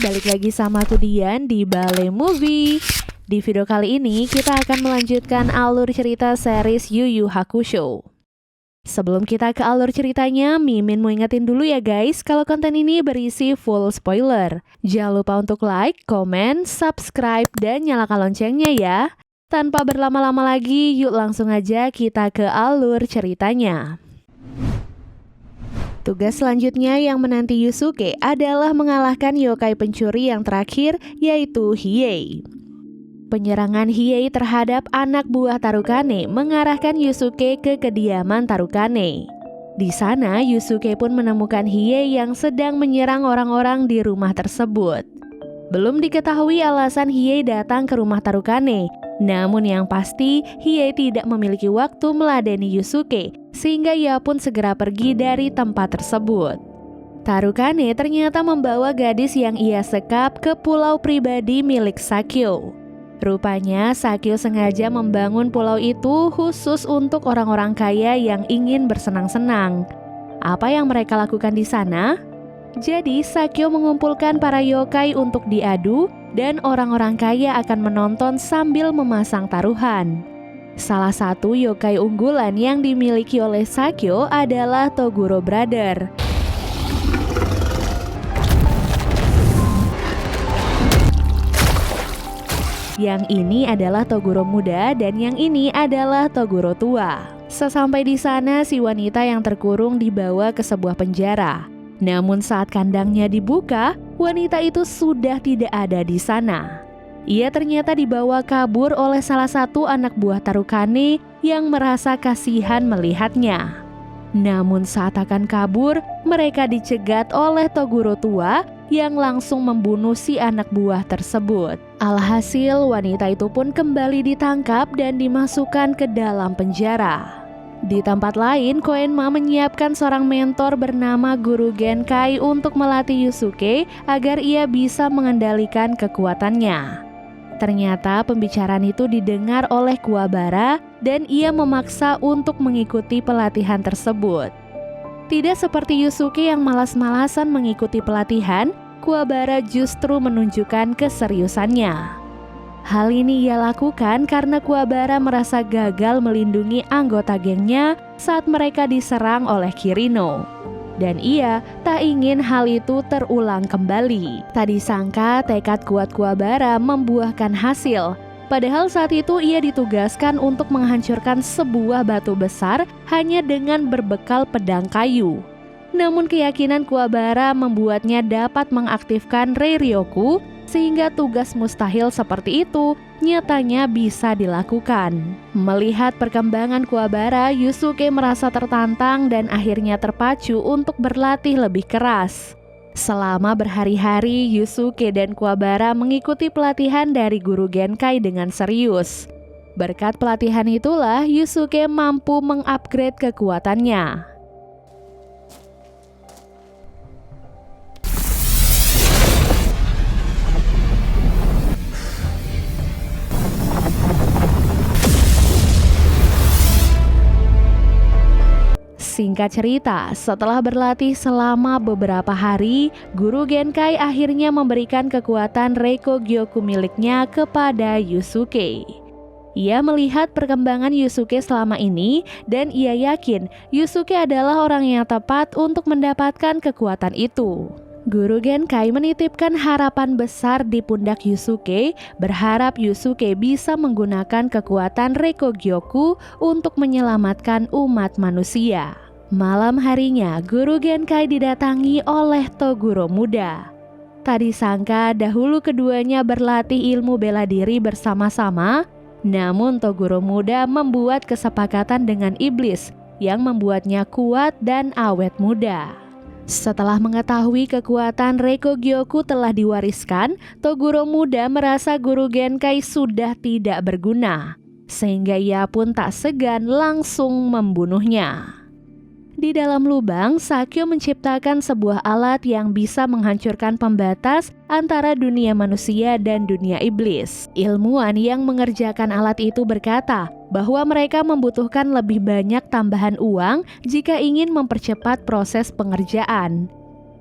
balik lagi sama aku Dian di Bale Movie. Di video kali ini kita akan melanjutkan alur cerita series Yu Yu Hakusho. Sebelum kita ke alur ceritanya, Mimin mau ingetin dulu ya guys, kalau konten ini berisi full spoiler. Jangan lupa untuk like, komen, subscribe, dan nyalakan loncengnya ya. Tanpa berlama-lama lagi, yuk langsung aja kita ke alur ceritanya. Tugas selanjutnya yang menanti Yusuke adalah mengalahkan yokai pencuri yang terakhir, yaitu Hiei. Penyerangan Hiei terhadap anak buah Tarukane mengarahkan Yusuke ke kediaman Tarukane. Di sana, Yusuke pun menemukan Hiei yang sedang menyerang orang-orang di rumah tersebut. Belum diketahui alasan Hiei datang ke rumah Tarukane, namun yang pasti Hiei tidak memiliki waktu meladeni Yusuke, sehingga ia pun segera pergi dari tempat tersebut. Tarukane ternyata membawa gadis yang ia sekap ke pulau pribadi milik Sakyo. Rupanya Sakyo sengaja membangun pulau itu khusus untuk orang-orang kaya yang ingin bersenang-senang. Apa yang mereka lakukan di sana? Jadi Sakyo mengumpulkan para yokai untuk diadu dan orang-orang kaya akan menonton sambil memasang taruhan. Salah satu yokai unggulan yang dimiliki oleh Sakyo adalah Toguro Brother. Yang ini adalah Toguro muda dan yang ini adalah Toguro tua. Sesampai di sana, si wanita yang terkurung dibawa ke sebuah penjara. Namun saat kandangnya dibuka, wanita itu sudah tidak ada di sana. Ia ternyata dibawa kabur oleh salah satu anak buah Tarukane yang merasa kasihan melihatnya. Namun saat akan kabur, mereka dicegat oleh Toguro tua yang langsung membunuh si anak buah tersebut. Alhasil, wanita itu pun kembali ditangkap dan dimasukkan ke dalam penjara. Di tempat lain, Koenma menyiapkan seorang mentor bernama Guru Genkai untuk melatih Yusuke agar ia bisa mengendalikan kekuatannya. Ternyata pembicaraan itu didengar oleh Kuwabara dan ia memaksa untuk mengikuti pelatihan tersebut. Tidak seperti Yusuke yang malas-malasan mengikuti pelatihan, Kuwabara justru menunjukkan keseriusannya. Hal ini ia lakukan karena Kuwabara merasa gagal melindungi anggota gengnya saat mereka diserang oleh Kirino. Dan ia tak ingin hal itu terulang kembali. Tak disangka tekad kuat Kuwabara membuahkan hasil. Padahal saat itu ia ditugaskan untuk menghancurkan sebuah batu besar hanya dengan berbekal pedang kayu. Namun keyakinan Kuwabara membuatnya dapat mengaktifkan Reiryoku, sehingga tugas mustahil seperti itu nyatanya bisa dilakukan. Melihat perkembangan Kuwabara, Yusuke merasa tertantang dan akhirnya terpacu untuk berlatih lebih keras. Selama berhari-hari, Yusuke dan Kuwabara mengikuti pelatihan dari Guru Genkai dengan serius. Berkat pelatihan itulah Yusuke mampu mengupgrade kekuatannya. Singkat cerita, setelah berlatih selama beberapa hari, Guru Genkai akhirnya memberikan kekuatan Reiko Gyoku miliknya kepada Yusuke. Ia melihat perkembangan Yusuke selama ini dan ia yakin Yusuke adalah orang yang tepat untuk mendapatkan kekuatan itu. Guru Genkai menitipkan harapan besar di pundak Yusuke, berharap Yusuke bisa menggunakan kekuatan Reiko Gyoku untuk menyelamatkan umat manusia. Malam harinya, Guru Genkai didatangi oleh Toguro muda. Tak disangka dahulu keduanya berlatih ilmu bela diri bersama-sama, namun Toguro muda membuat kesepakatan dengan iblis yang membuatnya kuat dan awet muda. Setelah mengetahui kekuatan Reiko Gyoku telah diwariskan, Toguro muda merasa Guru Genkai sudah tidak berguna, sehingga ia pun tak segan langsung membunuhnya. Di dalam lubang, Sakyo menciptakan sebuah alat yang bisa menghancurkan pembatas antara dunia manusia dan dunia iblis. Ilmuwan yang mengerjakan alat itu berkata bahwa mereka membutuhkan lebih banyak tambahan uang jika ingin mempercepat proses pengerjaan.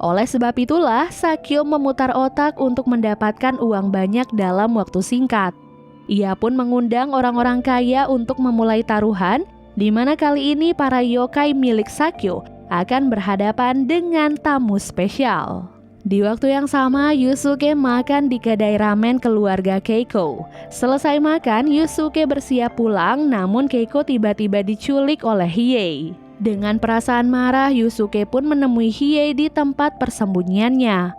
Oleh sebab itulah, Sakyo memutar otak untuk mendapatkan uang banyak dalam waktu singkat. Ia pun mengundang orang-orang kaya untuk memulai taruhan, di mana kali ini para yokai milik Sakyo akan berhadapan dengan tamu spesial. Di waktu yang sama, Yusuke makan di kedai ramen keluarga Keiko. Selesai makan, Yusuke bersiap pulang, namun Keiko tiba-tiba diculik oleh Hiei. Dengan perasaan marah, Yusuke pun menemui Hiei di tempat persembunyiannya.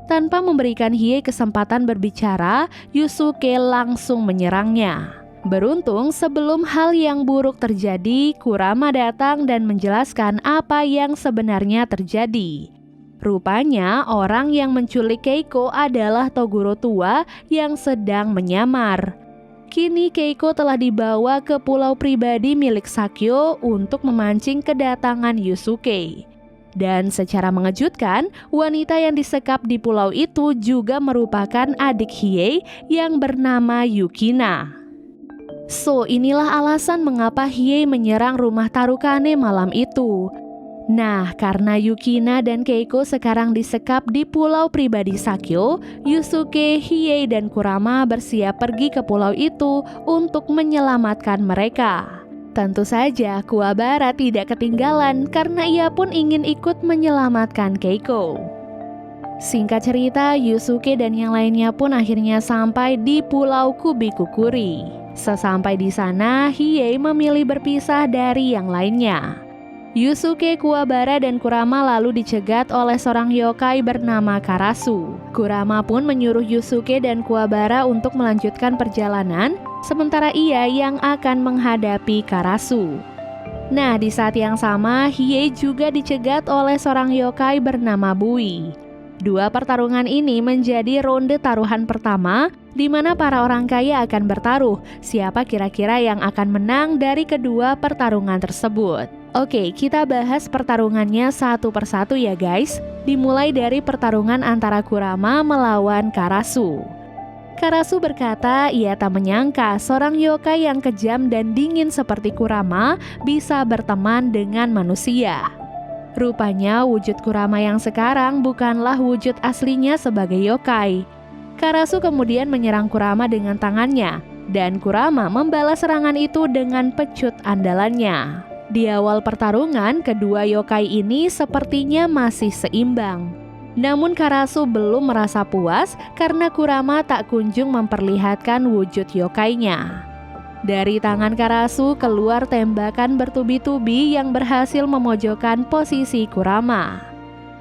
Tanpa memberikan Hiei kesempatan berbicara, Yusuke langsung menyerangnya. Beruntung, sebelum hal yang buruk terjadi, Kurama datang dan menjelaskan apa yang sebenarnya terjadi. Rupanya, orang yang menculik Keiko adalah Toguro tua yang sedang menyamar. Kini Keiko telah dibawa ke pulau pribadi milik Sakyo untuk memancing kedatangan Yusuke. Dan secara mengejutkan, wanita yang disekap di pulau itu juga merupakan adik Hiei yang bernama Yukina. So, inilah alasan mengapa Hiei menyerang rumah Tarukane malam itu. Nah, karena Yukina dan Keiko sekarang disekap di pulau pribadi Sakyo, Yusuke, Hiei, dan Kurama bersiap pergi ke pulau itu untuk menyelamatkan mereka. Tentu saja, Kuwabara tidak ketinggalan karena ia pun ingin ikut menyelamatkan Keiko. Singkat cerita, Yusuke dan yang lainnya pun akhirnya sampai di pulau Kubikukuri. Sesampai di sana, Hiei memilih berpisah dari yang lainnya. Yusuke, Kuwabara, dan Kurama lalu dicegat oleh seorang yokai bernama Karasu. Kurama pun menyuruh Yusuke dan Kuwabara untuk melanjutkan perjalanan, sementara ia yang akan menghadapi Karasu. Nah, di saat yang sama, Hiei juga dicegat oleh seorang yokai bernama Bui. Dua pertarungan ini menjadi ronde taruhan pertama, di mana para orang kaya akan bertaruh siapa kira-kira yang akan menang dari kedua pertarungan tersebut. Oke, kita bahas pertarungannya satu persatu ya guys. Dimulai dari pertarungan antara Kurama melawan Karasu. Karasu berkata ia tak menyangka seorang yokai yang kejam dan dingin seperti Kurama bisa berteman dengan manusia. Rupanya wujud Kurama yang sekarang bukanlah wujud aslinya sebagai yokai. Karasu kemudian menyerang Kurama dengan tangannya, dan Kurama membalas serangan itu dengan pecut andalannya. Di awal pertarungan, kedua yokai ini sepertinya masih seimbang. Namun Karasu belum merasa puas karena Kurama tak kunjung memperlihatkan wujud yokainya. Dari tangan Karasu keluar tembakan bertubi-tubi yang berhasil memojokkan posisi Kurama.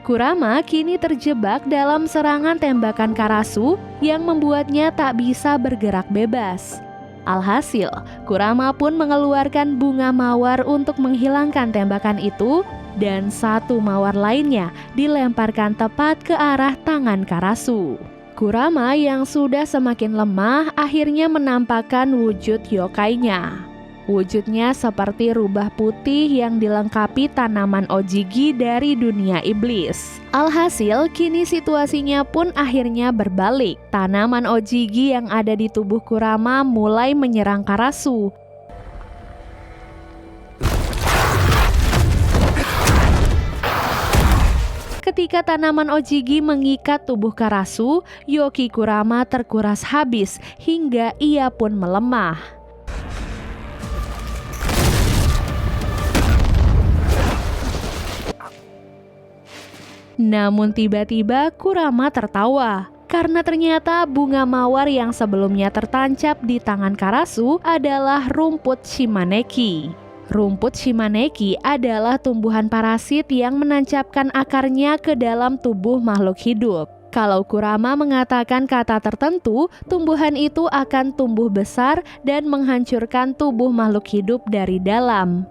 Kurama kini terjebak dalam serangan tembakan Karasu yang membuatnya tak bisa bergerak bebas. Alhasil, Kurama pun mengeluarkan bunga mawar untuk menghilangkan tembakan itu, dan satu mawar lainnya dilemparkan tepat ke arah tangan Karasu. Kurama yang sudah semakin lemah akhirnya menampakkan wujud yokainya. Wujudnya seperti rubah putih yang dilengkapi tanaman ojigi dari dunia iblis. Alhasil, kini situasinya pun akhirnya berbalik. Tanaman ojigi yang ada di tubuh Kurama mulai menyerang Karasu. Ketika tanaman ojigi mengikat tubuh Karasu, Yoki Kurama terkuras habis hingga ia pun melemah. Namun tiba-tiba Kurama tertawa, karena ternyata bunga mawar yang sebelumnya tertancap di tangan Karasu adalah rumput Shimaneki. Rumput Shimaneki adalah tumbuhan parasit yang menancapkan akarnya ke dalam tubuh makhluk hidup. Kalau Kurama mengatakan kata tertentu, tumbuhan itu akan tumbuh besar dan menghancurkan tubuh makhluk hidup dari dalam.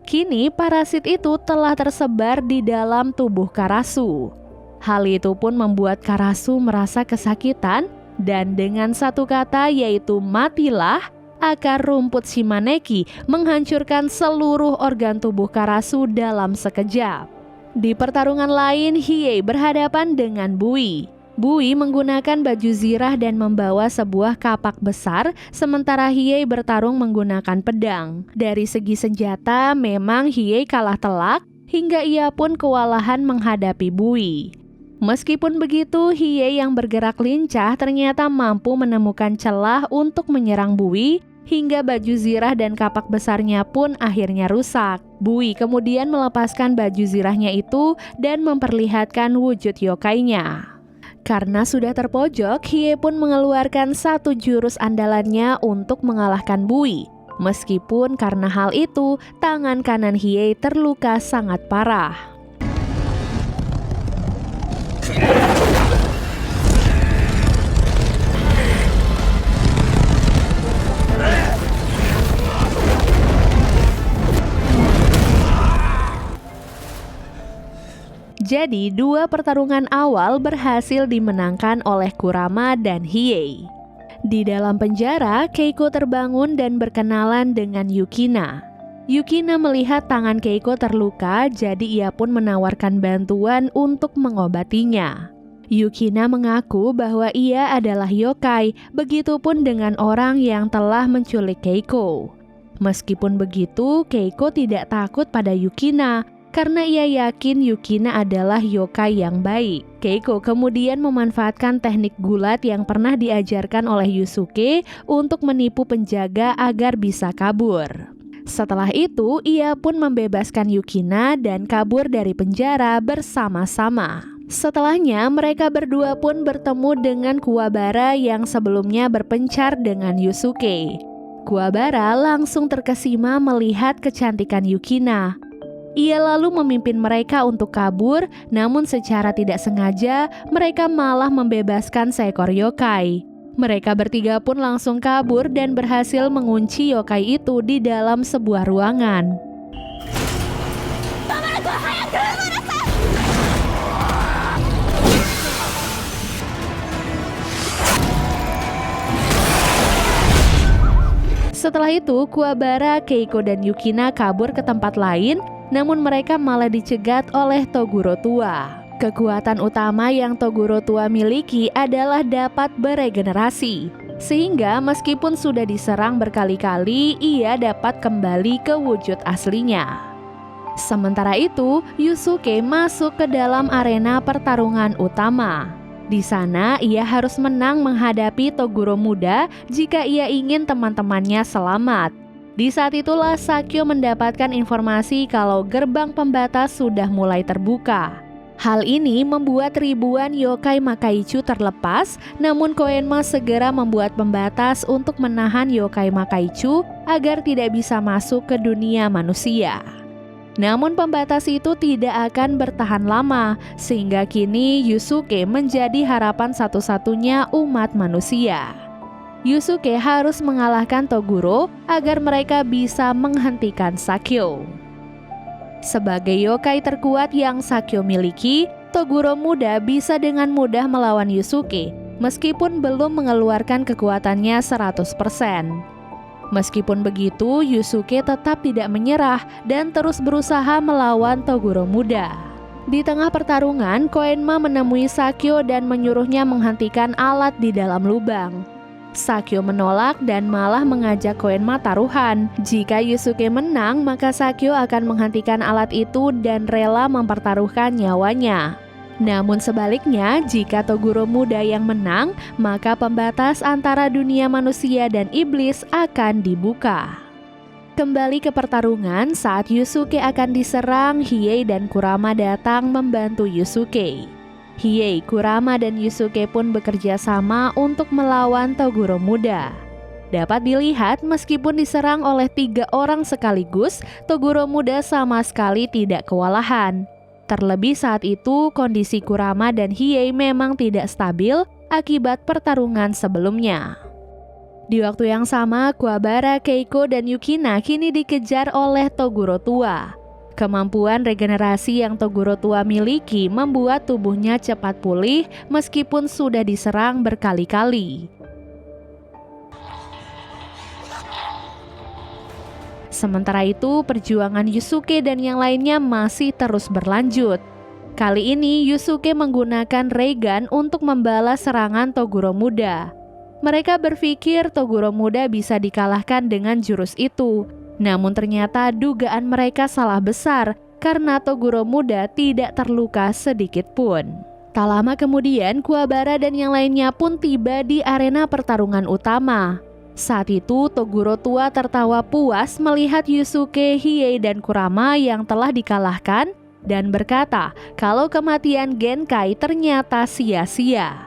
Kini parasit itu telah tersebar di dalam tubuh Karasu. Hal itu pun membuat Karasu merasa kesakitan dan dengan satu kata yaitu matilah, akar rumput Shimaneki menghancurkan seluruh organ tubuh Karasu dalam sekejap. Di pertarungan lain, Hiei berhadapan dengan Bui. Bui menggunakan baju zirah dan membawa sebuah kapak besar, sementara Hiei bertarung menggunakan pedang. Dari segi senjata, memang Hiei kalah telak, hingga ia pun kewalahan menghadapi Bui. Meskipun begitu, Hiei yang bergerak lincah ternyata mampu menemukan celah untuk menyerang Bui, hingga baju zirah dan kapak besarnya pun akhirnya rusak. Bui kemudian melepaskan baju zirahnya itu dan memperlihatkan wujud yokainya. Karena sudah terpojok, Hiei pun mengeluarkan satu jurus andalannya untuk mengalahkan Bui. Meskipun karena hal itu, tangan kanan Hiei terluka sangat parah. Jadi, dua pertarungan awal berhasil dimenangkan oleh Kurama dan Hiei. Di dalam penjara, Keiko terbangun dan berkenalan dengan Yukina. Yukina melihat tangan Keiko terluka, jadi ia pun menawarkan bantuan untuk mengobatinya. Yukina mengaku bahwa ia adalah yokai, begitupun dengan orang yang telah menculik Keiko. Meskipun begitu, Keiko tidak takut pada Yukina, karena ia yakin Yukina adalah yokai yang baik. Keiko kemudian memanfaatkan teknik gulat yang pernah diajarkan oleh Yusuke untuk menipu penjaga agar bisa kabur. Setelah itu, ia pun membebaskan Yukina dan kabur dari penjara bersama-sama. Setelahnya, mereka berdua pun bertemu dengan Kuwabara yang sebelumnya berpencar dengan Yusuke. Kuwabara langsung terkesima melihat kecantikan Yukina. Ia lalu memimpin mereka untuk kabur, namun secara tidak sengaja mereka malah membebaskan seekor yokai. Mereka bertiga pun langsung kabur dan berhasil mengunci yokai itu di dalam sebuah ruangan. Setelah itu, Kuwabara, Keiko, dan Yukina kabur ke tempat lain, namun mereka malah dicegat oleh Toguro tua. Kekuatan utama yang Toguro tua miliki adalah dapat beregenerasi, sehingga meskipun sudah diserang berkali-kali, ia dapat kembali ke wujud aslinya. Sementara itu, Yusuke masuk ke dalam arena pertarungan utama. Di sana, ia harus menang menghadapi Toguro muda jika ia ingin teman-temannya selamat. Di saat itulah Sakyo mendapatkan informasi kalau gerbang pembatas sudah mulai terbuka. Hal ini membuat ribuan yokai Makaichu terlepas, namun Koenma segera membuat pembatas untuk menahan yokai Makaichu agar tidak bisa masuk ke dunia manusia. Namun pembatas itu tidak akan bertahan lama, sehingga kini Yusuke menjadi harapan satu-satunya umat manusia. Yusuke harus mengalahkan Toguro agar mereka bisa menghentikan Sakyo. Sebagai yokai terkuat yang Sakyo miliki, Toguro muda bisa dengan mudah melawan Yusuke, meskipun belum mengeluarkan kekuatannya 100%. Meskipun begitu, Yusuke tetap tidak menyerah dan terus berusaha melawan Toguro muda. Di tengah pertarungan, Koenma menemui Sakyo dan menyuruhnya menghentikan alat di dalam lubang. Sakyo menolak dan malah mengajak Koenma taruhan. Jika Yusuke menang, maka Sakyo akan menghentikan alat itu dan rela mempertaruhkan nyawanya. Namun sebaliknya, jika Toguro muda yang menang, maka pembatas antara dunia manusia dan iblis akan dibuka. Kembali ke pertarungan, saat Yusuke akan diserang, Hiei dan Kurama datang membantu Yusuke. Hiei, Kurama, dan Yusuke pun bekerja sama untuk melawan Toguro muda. Dapat dilihat meskipun diserang oleh 3 orang sekaligus, Toguro muda sama sekali tidak kewalahan. Terlebih saat itu kondisi Kurama dan Hiei memang tidak stabil akibat pertarungan sebelumnya. Di waktu yang sama, Kuwabara, Keiko, dan Yukina kini dikejar oleh Toguro tua. Kemampuan regenerasi yang Toguro tua miliki membuat tubuhnya cepat pulih meskipun sudah diserang berkali-kali. Sementara itu, perjuangan Yusuke dan yang lainnya masih terus berlanjut. Kali ini, Yusuke menggunakan Reigan untuk membalas serangan Toguro muda. Mereka berpikir Toguro muda bisa dikalahkan dengan jurus itu. Namun ternyata dugaan mereka salah besar karena Toguro muda tidak terluka sedikit pun. Tak lama kemudian, Kuwabara dan yang lainnya pun tiba di arena pertarungan utama. Saat itu, Toguro tua tertawa puas melihat Yusuke, Hiei, dan Kurama yang telah dikalahkan dan berkata kalau kematian Genkai ternyata sia-sia.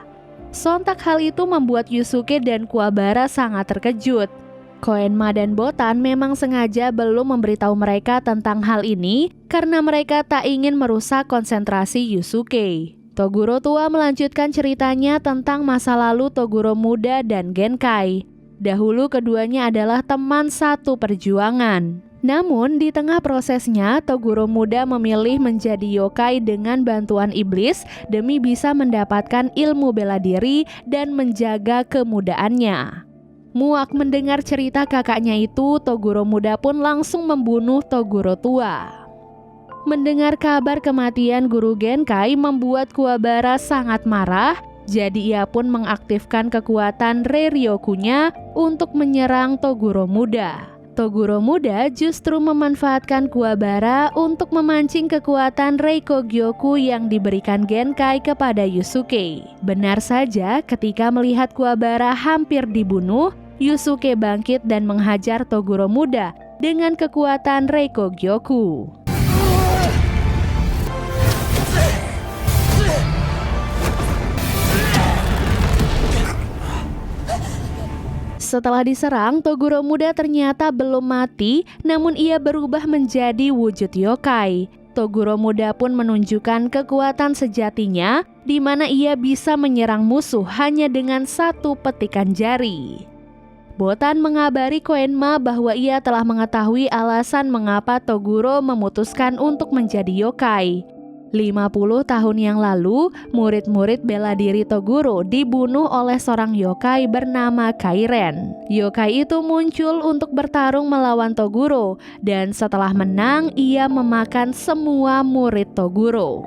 Sontak hal itu membuat Yusuke dan Kuwabara sangat terkejut. Koenma dan Botan memang sengaja belum memberitahu mereka tentang hal ini karena mereka tak ingin merusak konsentrasi Yusuke. Toguro tua melanjutkan ceritanya tentang masa lalu Toguro muda dan Genkai. Dahulu keduanya adalah teman satu perjuangan. Namun di tengah prosesnya, Toguro muda memilih menjadi yokai dengan bantuan iblis demi bisa mendapatkan ilmu bela diri dan menjaga kemudaannya. Muak mendengar cerita kakaknya itu, Toguro muda pun langsung membunuh Toguro tua. Mendengar kabar kematian guru Genkai membuat Kuwabara sangat marah, jadi ia pun mengaktifkan kekuatan Reiryoku-nya untuk menyerang Toguro muda. Toguro muda justru memanfaatkan Kuwabara untuk memancing kekuatan Reikogyoku yang diberikan Genkai kepada Yusuke. Benar saja, ketika melihat Kuwabara hampir dibunuh, Yusuke bangkit dan menghajar Toguro muda dengan kekuatan Reikogyoku. Setelah diserang, Toguro muda ternyata belum mati, namun ia berubah menjadi wujud yokai. Toguro muda pun menunjukkan kekuatan sejatinya, di mana ia bisa menyerang musuh hanya dengan satu petikan jari. Botan mengabari Koenma bahwa ia telah mengetahui alasan mengapa Toguro memutuskan untuk menjadi yokai. 50 tahun yang lalu, murid-murid bela diri Toguro dibunuh oleh seorang yokai bernama Kairen. Yokai itu muncul untuk bertarung melawan Toguro, dan setelah menang, ia memakan semua murid Toguro.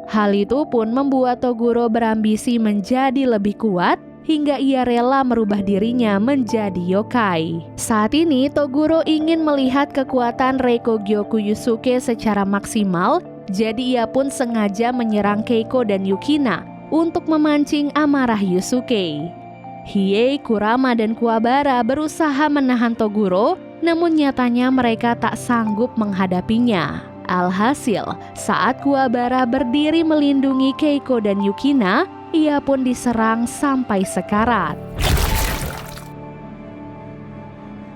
Hal itu pun membuat Toguro berambisi menjadi lebih kuat, hingga ia rela merubah dirinya menjadi yokai. Saat ini, Toguro ingin melihat kekuatan Reikogyoku Yusuke secara maksimal, jadi ia pun sengaja menyerang Keiko dan Yukina untuk memancing amarah Yusuke. Hiei, Kurama, dan Kuwabara berusaha menahan Toguro, namun nyatanya mereka tak sanggup menghadapinya. Alhasil, saat Kuwabara berdiri melindungi Keiko dan Yukina, ia pun diserang sampai sekarat.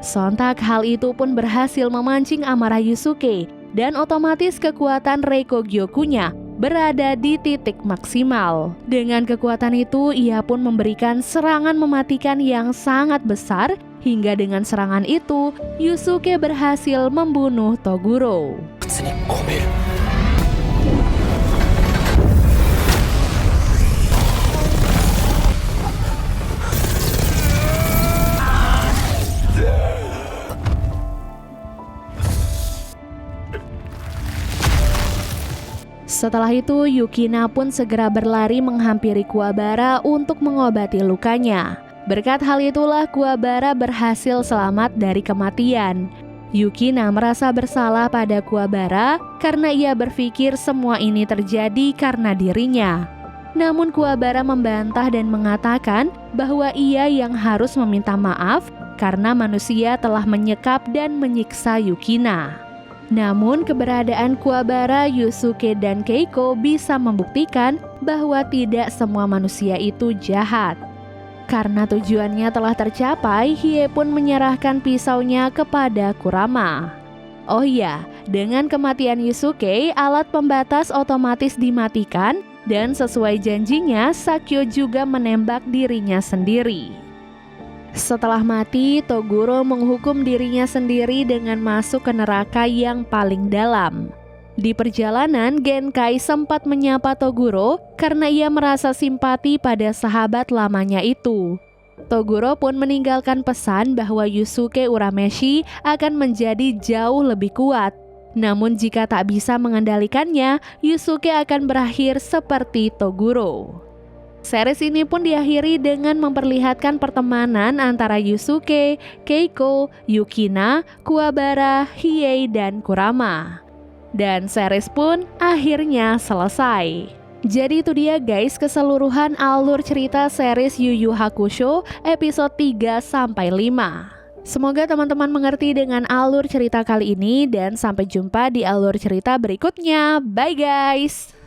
Sontak hal itu pun berhasil memancing amarah Yusuke, dan otomatis kekuatan Reikogyoku-nya berada di titik maksimal. Dengan kekuatan itu, ia pun memberikan serangan mematikan yang sangat besar, hingga dengan serangan itu, Yusuke berhasil membunuh Toguro. Setelah itu, Yukina pun segera berlari menghampiri Kuwabara untuk mengobati lukanya. Berkat hal itulah Kuwabara berhasil selamat dari kematian. Yukina merasa bersalah pada Kuwabara karena ia berpikir semua ini terjadi karena dirinya. Namun Kuwabara membantah dan mengatakan bahwa ia yang harus meminta maaf karena manusia telah menyekap dan menyiksa Yukina. Namun keberadaan Kuwabara, Yusuke, dan Keiko bisa membuktikan bahwa tidak semua manusia itu jahat. Karena tujuannya telah tercapai, Hiei pun menyerahkan pisaunya kepada Kurama. Oh iya, dengan kematian Yusuke, alat pembatas otomatis dimatikan, dan sesuai janjinya, Sakyo juga menembak dirinya sendiri. Setelah mati, Toguro menghukum dirinya sendiri dengan masuk ke neraka yang paling dalam. Di perjalanan, Genkai sempat menyapa Toguro karena ia merasa simpati pada sahabat lamanya itu. Toguro pun meninggalkan pesan bahwa Yusuke Urameshi akan menjadi jauh lebih kuat. Namun jika tak bisa mengendalikannya, Yusuke akan berakhir seperti Toguro. Series ini pun diakhiri dengan memperlihatkan pertemanan antara Yusuke, Keiko, Yukina, Kuwabara, Hiei, dan Kurama. Dan series pun akhirnya selesai. Jadi itu dia guys keseluruhan alur cerita series Yu Yu Hakusho episode 3 sampai 5. Semoga teman-teman mengerti dengan alur cerita kali ini dan sampai jumpa di alur cerita berikutnya. Bye guys.